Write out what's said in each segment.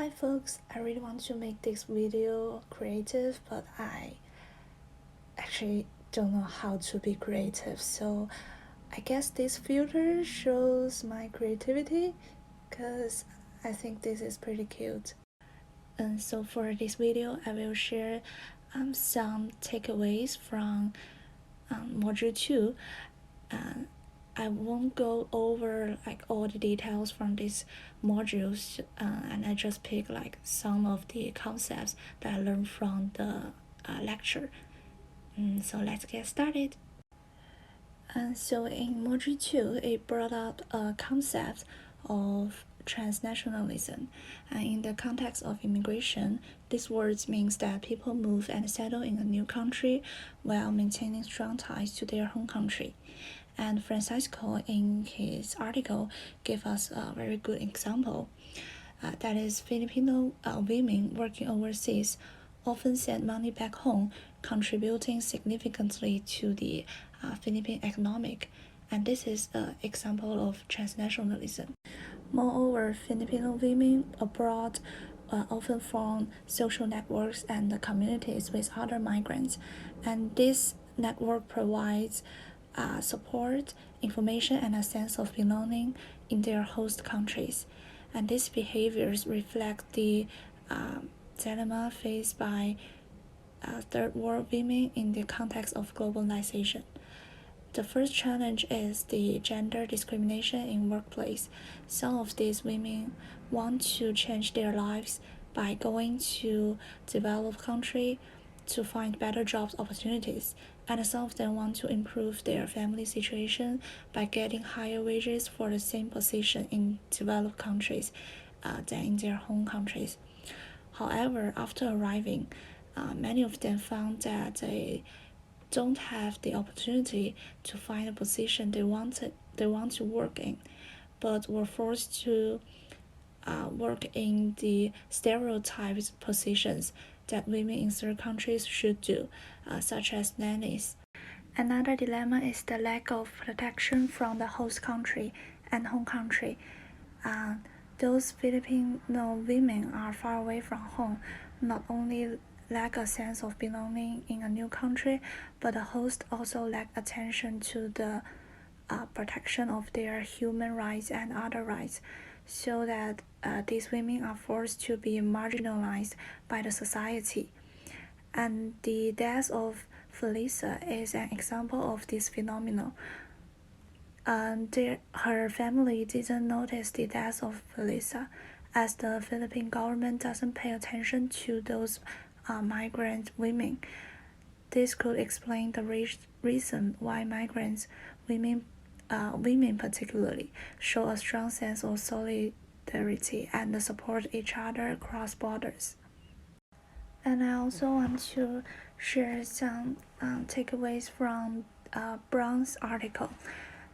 Hi folks, I really want to make this video creative, but I actually don't know how to be creative, so I guess this filter shows my creativity because I think this is pretty cute. And so for this video, I will share some takeaways from module 2. I won't go over all the details from these modules, and I just pick some of the concepts that I learned from the lecture. So let's get started. And so in module 2, it brought up a concept of transnationalism, and in the context of immigration, this word means that people move and settle in a new country while maintaining strong ties to their home country. And Francisco, in his article, gave us a very good example. That is, Filipino women working overseas often send money back home, contributing significantly to the Philippine economic. And this is an example of transnationalism. Moreover, Filipino women abroad often form social networks and communities with other migrants, and this network provides support, information, and a sense of belonging in their host countries. And these behaviors reflect the dilemma faced by third world women in the context of globalization. The first challenge is the gender discrimination in workplace. Some of these women want to change their lives by going to developed country to find better jobs opportunities, and some of them want to improve their family situation by getting higher wages for the same position in developed countries than in their home countries. However, after arriving, many of them found that they don't have the opportunity to find a position they want to work in, but were forced to work in the stereotyped positions that women in third countries should do, such as nannies. Another dilemma is the lack of protection from the host country and home country. Those Filipino women are far away from home, not only lack a sense of belonging in a new country, but the host also lack attention to the protection of their human rights and other rights, so that these women are forced to be marginalized by the society. And the death of Felisa is an example of this phenomenon. Her family didn't notice the death of Felisa, as the Philippine government doesn't pay attention to those migrant women. This could explain the reason why migrants women particularly show a strong sense of solidarity and support each other across borders. And I also want to share some takeaways from Brown's article.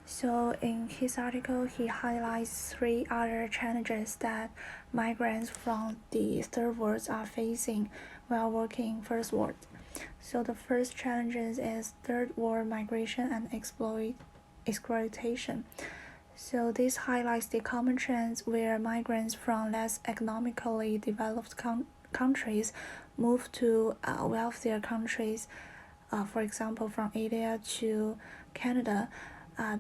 So in his article, he highlights 3 other challenges that migrants from the third world are facing while working in first world. So the first challenge is third world migration and exploitation. So this highlights the common trends where migrants from less economically developed countries move to wealthier countries. For example, from India to Canada,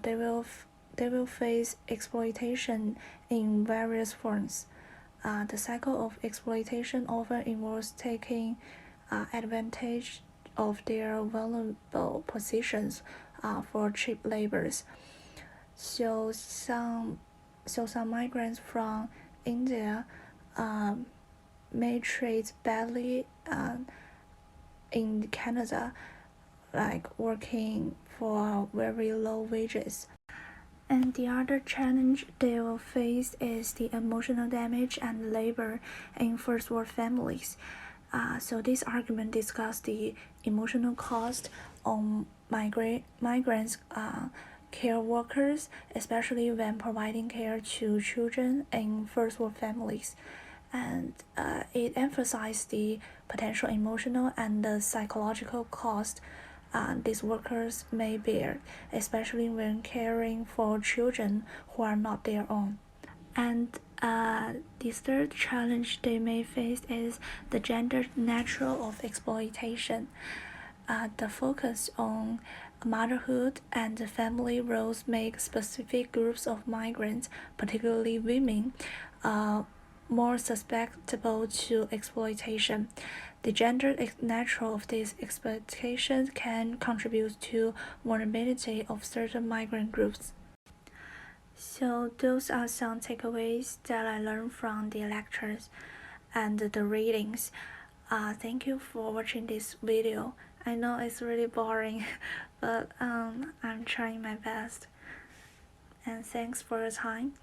they will face exploitation in various forms. The cycle of exploitation often involves taking advantage of their vulnerable positions for cheap labors. So some migrants from India may treat badly in Canada, like working for very low wages. And the other challenge they will face is the emotional damage and labor in first world families. So this argument discusses the emotional cost on migrants' care workers, especially when providing care to children in first world families. And it emphasized the potential emotional and the psychological cost these workers may bear, especially when caring for children who are not their own. And The third challenge they may face is the gender natural of exploitation. The focus on motherhood and family roles make specific groups of migrants, particularly women, more susceptible to exploitation. The gender natural of this exploitation can contribute to vulnerability of certain migrant groups. So those are some takeaways that I learned from the lectures and the readings. Thank you for watching this video. I know it's really boring, but I'm trying my best. And thanks for your time.